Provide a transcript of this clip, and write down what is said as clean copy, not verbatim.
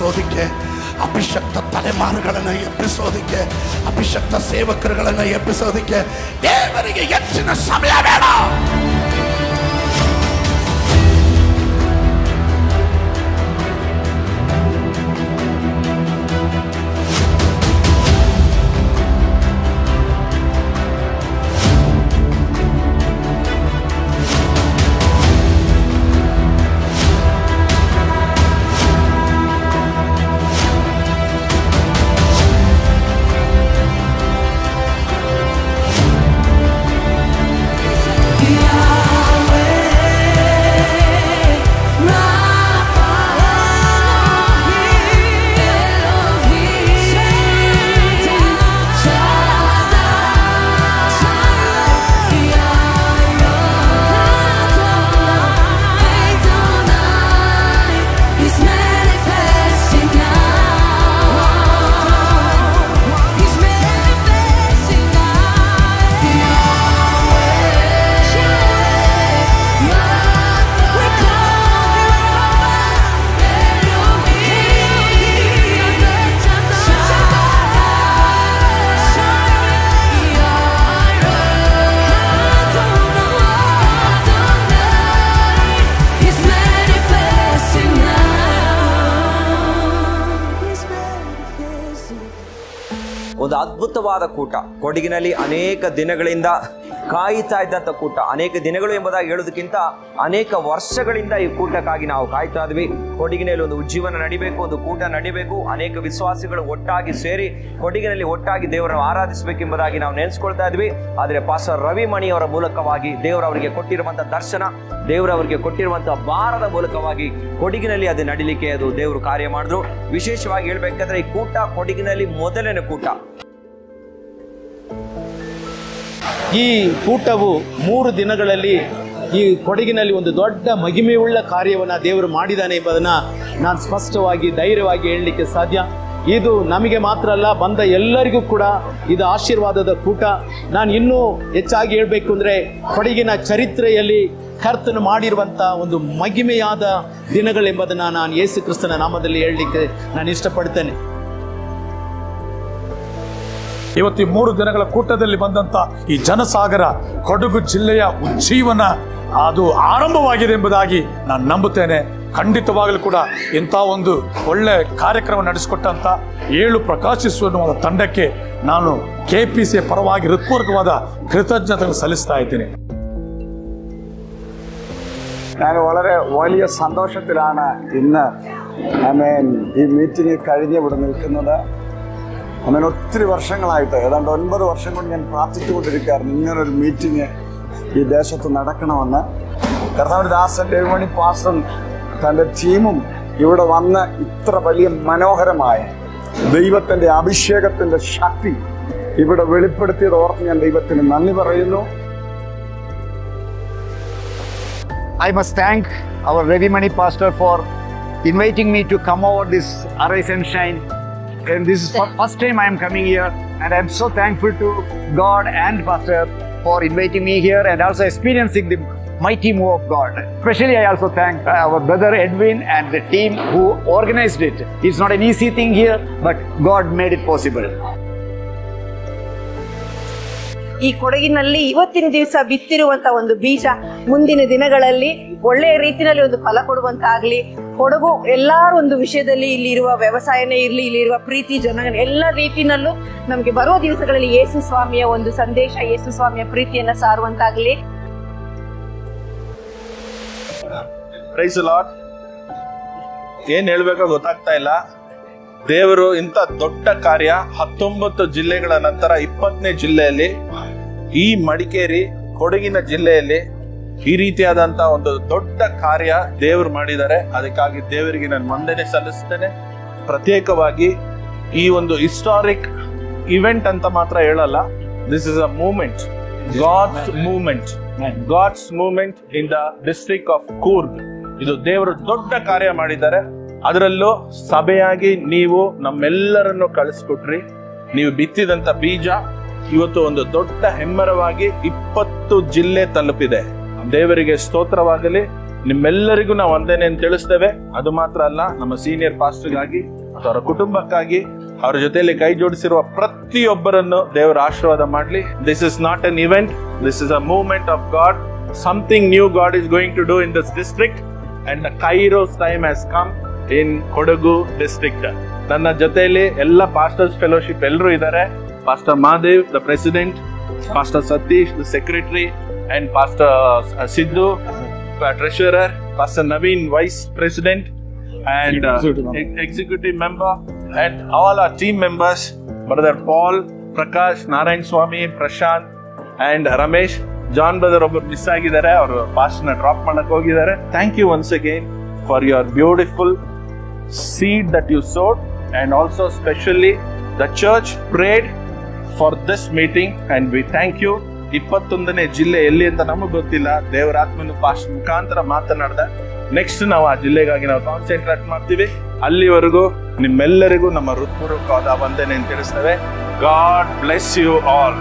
ಎಬ್ಬಿಸೋದಕ್ಕೆ, ಅಭಿಷಕ್ತ ತಲೆಮಾರುಗಳನ್ನು ಎಬ್ಬಿಸೋದಕ್ಕೆ, ಅಭಿಷಕ್ತ ಸೇವಕರುಗಳನ್ನು ಎಬ್ಬಿಸೋದಕ್ಕೆ ದೇವರಿಗೆ ಹೆಚ್ಚಿನ ಸಮಯ ಬೇಡ. ಒಂದು ಅದ್ಭುತವಾದ ಕೂಟ, ಕೊಡಗಿನಲ್ಲಿ ಅನೇಕ ದಿನಗಳಿಂದ ಕಾಯ್ತಾ ಇದ್ದಂಥ ಕೂಟ. ಅನೇಕ ದಿನಗಳು ಎಂಬುದಾಗಿ ಹೇಳೋದಕ್ಕಿಂತ ಅನೇಕ ವರ್ಷಗಳಿಂದ ಈ ಕೂಟಕ್ಕಾಗಿ ನಾವು ಕಾಯ್ತಾ ಇದ್ವಿ. ಕೊಡಗಿನಲ್ಲಿ ಒಂದು ಉಜ್ಜೀವನ ನಡಿಬೇಕು, ಒಂದು ಕೂಟ ನಡಿಬೇಕು, ಅನೇಕ ವಿಶ್ವಾಸಿಗಳು ಒಟ್ಟಾಗಿ ಸೇರಿ ಕೊಡಗಿನಲ್ಲಿ ಒಟ್ಟಾಗಿ ದೇವರನ್ನು ಆರಾಧಿಸಬೇಕೆಂಬುದಾಗಿ ನಾವು ನೆನೆಸ್ಕೊಳ್ತಾ ಇದ್ವಿ. ಆದರೆ ಪಾಸ್ಟರ್ ರವಿ ಮಣಿಯವರ ಮೂಲಕವಾಗಿ ದೇವರವರಿಗೆ ಕೊಟ್ಟಿರುವಂಥ ದರ್ಶನ, ದೇವರವರಿಗೆ ಕೊಟ್ಟಿರುವಂಥ ಭಾರದ ಮೂಲಕವಾಗಿ ಕೊಡಗಿನಲ್ಲಿ ಅದು ನಡಿಲಿಕ್ಕೆ ಅದು ದೇವರು ಕಾರ್ಯ ಮಾಡಿದ್ರು. ವಿಶೇಷವಾಗಿ ಹೇಳ್ಬೇಕಂದ್ರೆ ಈ ಕೂಟ ಕೊಡಗಿನಲ್ಲಿ ಮೊದಲನೇ ಕೂಟ. ಈ ಕೂಟವು 3 ದಿನಗಳಲ್ಲಿ ಈ ಕೊಡಗಿನಲ್ಲಿ ಒಂದು ದೊಡ್ಡ ಮಹಿಮೆಯುಳ್ಳ ಕಾರ್ಯವನ್ನು ದೇವರು ಮಾಡಿದ್ದಾನೆ ಎಂಬುದನ್ನು ನಾನು ಸ್ಪಷ್ಟವಾಗಿ ಧೈರ್ಯವಾಗಿ ಹೇಳಲಿಕ್ಕೆ ಸಾಧ್ಯ. ಇದು ನಮಗೆ ಮಾತ್ರ ಅಲ್ಲ, ಬಂದ ಎಲ್ಲರಿಗೂ ಕೂಡ ಇದು ಆಶೀರ್ವಾದದ ಕೂಟ. ನಾನು ಇನ್ನೂ ಹೆಚ್ಚಾಗಿ ಹೇಳಬೇಕು ಅಂದರೆ ಕೊಡಗಿನ ಚರಿತ್ರೆಯಲ್ಲಿ ಕರ್ತನು ಮಾಡಿರುವಂಥ ಒಂದು ಮಹಿಮೆಯಾದ ದಿನಗಳೆಂಬುದನ್ನು ನಾನು ಯೇಸು ಕ್ರಿಸ್ತನ ನಾಮದಲ್ಲಿ ಹೇಳಲಿಕ್ಕೆ ನಾನು ಇಷ್ಟಪಡ್ತೇನೆ. ಇವತ್ತು ಈ 3 ದಿನಗಳ ಕೂಟದಲ್ಲಿ ಬಂದಂತ ಈ ಜನಸಾಗರ ಕೊಡಗು ಜಿಲ್ಲೆಯ ಉಜ್ಜೀವನ ಅದು ಆರಂಭವಾಗಿದೆ ಎಂಬುದಾಗಿ ನಾನು ನಂಬುತ್ತೇನೆ. ಖಂಡಿತವಾಗಲೂ ಕೂಡ ಇಂಥ ಒಂದು ಒಳ್ಳೆ ಕಾರ್ಯಕ್ರಮ ನಡೆಸಿಕೊಟ್ಟಂತ 7 ಪ್ರಕಾಶಿಸುವ ತಂಡಕ್ಕೆ ನಾನು KPC ಪರವಾಗಿ ಹೃತ್ಪೂರ್ವಕವಾದ കൃതജ്ഞതകൾ സല്ലിസ്താ ഇದ್ದೀನಿ. ഞാൻ വളരെ വലിയ സന്തോഷത്തിലാണ് ഇന്ന് ഈ മീറ്റിംഗ് കഴിഞ്ഞ് ഇവിടെ നിൽക്കുന്നത്. ഒത്തിരി വർഷങ്ങളായിട്ട് ഏതാണ്ട് 9 വർഷം കൊണ്ട് ഞാൻ പ്രാർത്ഥിച്ചുകൊണ്ടിരിക്കുകയായിരുന്നു ഇങ്ങനൊരു മീറ്റിംഗ് ഈ ദേശത്ത് നടക്കണമെന്ന്. കർത്താവിന്റെ ദാസൻ രവിമണി പാസ്റ്ററും തൻ്റെ ടീമും ഇവിടെ വന്ന് ഇത്ര വലിയ മനോഹരമായ ദൈവത്തിൻ്റെ അഭിഷേകത്തിൻ്റെ ശക്തി ഇവിടെ വെളിപ്പെടുത്തിയത് ഓർത്ത് ഞാൻ ദൈവത്തിന് നന്ദി പറയുന്നു. I must thank our Revimani pastor for inviting me to come over this Arise and Shine. And this is the first time I am coming here, and I am so thankful to God and pastor for inviting me here and also experiencing the mighty move of God. Especially I also thank our brother Edwin and the team who organized it. It's not an easy thing here, but God made it possible. ಈ ಕೊಡಗಿನಲ್ಲಿ ಇವತ್ತಿನ ದಿವಸ ಬಿತ್ತಿರುವಂತ ಒಂದು ಬೀಜ ಮುಂದಿನ ದಿನಗಳಲ್ಲಿ ಒಳ್ಳೆಯ ರೀತಿಯಲ್ಲಿ ಒಂದು ಫಲ ಕೊಡುವಂತಾಗ್ಲಿ. ಕೊಡಗು ಎಲ್ಲಾರು ಒಂದು ವಿಷಯದಲ್ಲಿ ಇಲ್ಲಿರುವ ವ್ಯವಸಾಯನೇ ಇರ್ಲಿ, ಇಲ್ಲಿರುವ ಪ್ರೀತಿ ಜನ ಎಲ್ಲ ರೀತಿನಲ್ಲೂ ನಮ್ಗೆ ಬರುವ ದಿವಸಗಳಲ್ಲಿ ಯೇಸು ಸ್ವಾಮಿಯ ಒಂದು ಸಂದೇಶ, ಯೇಸು ಸ್ವಾಮಿಯ ಪ್ರೀತಿಯನ್ನ ಸಾರುವಂತಾಗ್ಲಿ. Price the lord. ಏನ್ ಹೇಳ್ಬೇಕೋ ಗೊತ್ತಾಗ್ತಾ ಇಲ್ಲ. ದೇವರು ಇಂಥ ದೊಡ್ಡ ಕಾರ್ಯ 19 ಜಿಲ್ಲೆಗಳ ನಂತರ 20ನೇ ಜಿಲ್ಲೆಯಲ್ಲಿ ಈ ಮಡಿಕೇರಿ ಕೊಡಗಿನ ಜಿಲ್ಲೆಯಲ್ಲಿ ಈ ರೀತಿಯಾದಂತ ಒಂದು ದೊಡ್ಡ ಕಾರ್ಯ ದೇವರು ಮಾಡಿದ್ದಾರೆ. ಅದಕ್ಕಾಗಿ ದೇವರಿಗೆ ನಾನು ವಂದನೆ ಸಲ್ಲಿಸ್ತೇನೆ. ಪ್ರತ್ಯೇಕವಾಗಿ ಈ ಒಂದು ಹಿಸ್ಟಾರಿಕ್ ಇವೆಂಟ್ ಅಂತ ಮಾತ್ರ ಹೇಳಲ್ಲ. This is a movement, gods movement in the district of Coorg. ಇದು ದೇವರು ದೊಡ್ಡ ಕಾರ್ಯ ಮಾಡಿದ್ದಾರೆ. ಅದರಲ್ಲೂ ಸಭೆಯಾಗಿ ನೀವು ನಮ್ಮೆಲ್ಲರನ್ನು ಕಳಿಸ್ಕೊಟ್ರಿ. ನೀವು ಬಿತ್ತಿದಂತ ಬೀಜ ಇವತ್ತು ಒಂದು ದೊಡ್ಡ ಹೆಮ್ಮರವಾಗಿ 20 ಜಿಲ್ಲೆ ತಲುಪಿದೆ. ದೇವರಿಗೆ ಸ್ತೋತ್ರವಾಗಲಿ. ನಿಮ್ಮೆಲ್ಲರಿಗೂ ನಾವು ವಂದನೆ ಅಂತ ತಿಳಿಸ್ತೇವೆ. ಅದು ಮಾತ್ರ ಅಲ್ಲ, ನಮ್ಮ ಸೀನಿಯರ್ ಪಾಸ್ಟರ್ಗಾಗಿ ಮತ್ತು ಅವರ ಕುಟುಂಬಕ್ಕಾಗಿ ಅವರ ಜೊತೆಯಲ್ಲಿ ಕೈ ಜೋಡಿಸಿರುವ ಪ್ರತಿಯೊಬ್ಬರನ್ನು ದೇವರ ಆಶೀರ್ವಾದ ಮಾಡಲಿ. This is not an event, this is a movement of God. Something new God is going to do in this district and the kairos time has come in Kodagu district. ನನ್ನ ಜೊತೆಯಲ್ಲಿ ಎಲ್ಲ ಪಾಸ್ಟರ್ಸ್ ಫೆಲೋಶಿಪ್ ಎಲ್ಲರೂ ಇದ್ದಾರೆ. Pastor Mahadev the president, pastor Satish the secretary, and pastor Siddu treasurer, Pastor Naveen vice president and executive member, and all our team members, brother Paul, Prakash, Narayan Swami, Prashant and Ramesh. John brother ಒಬ್ಬರು miss ಆಗಿದ್ದಾರೆ, ಅವರು past ನ drop ಮಾಡಕ್ಕೆ ಹೋಗಿದ್ದಾರೆ. Thank you once again for your beautiful seed that you sowed, and also specially the church prayed for this meeting and we thank you. 21ನೇ ಜಿಲ್ಲೆ ಎಲ್ಲಿ ಅಂತ ನಮಗೆ ಗೊತ್ತಿಲ್ಲ, ದೇವರ ಆತ್ಮನು ಪಾಸ್ಟ್ ಮುಖಾಂತರ ಮಾತನಾಡ್ದ. ನೆಕ್ಸ್ಟ್ ನಾವು ಆ ಜಿಲ್ಲೆಗಾಗಿ ನಾವು ಕಾನ್ಸಂಟ್ರೇಟ್ ಮಾಡ್ತೀವಿ. ಅಲ್ಲಿವರೆಗೂ ನಿಮ್ಮೆಲ್ಲರಿಗೂ ನಮ್ಮ ಹೃತ್ಪೂರ್ವಕವಾದ ವಂದನೆ ತಿಳಿಸ್ತೇವೆ. God bless you all.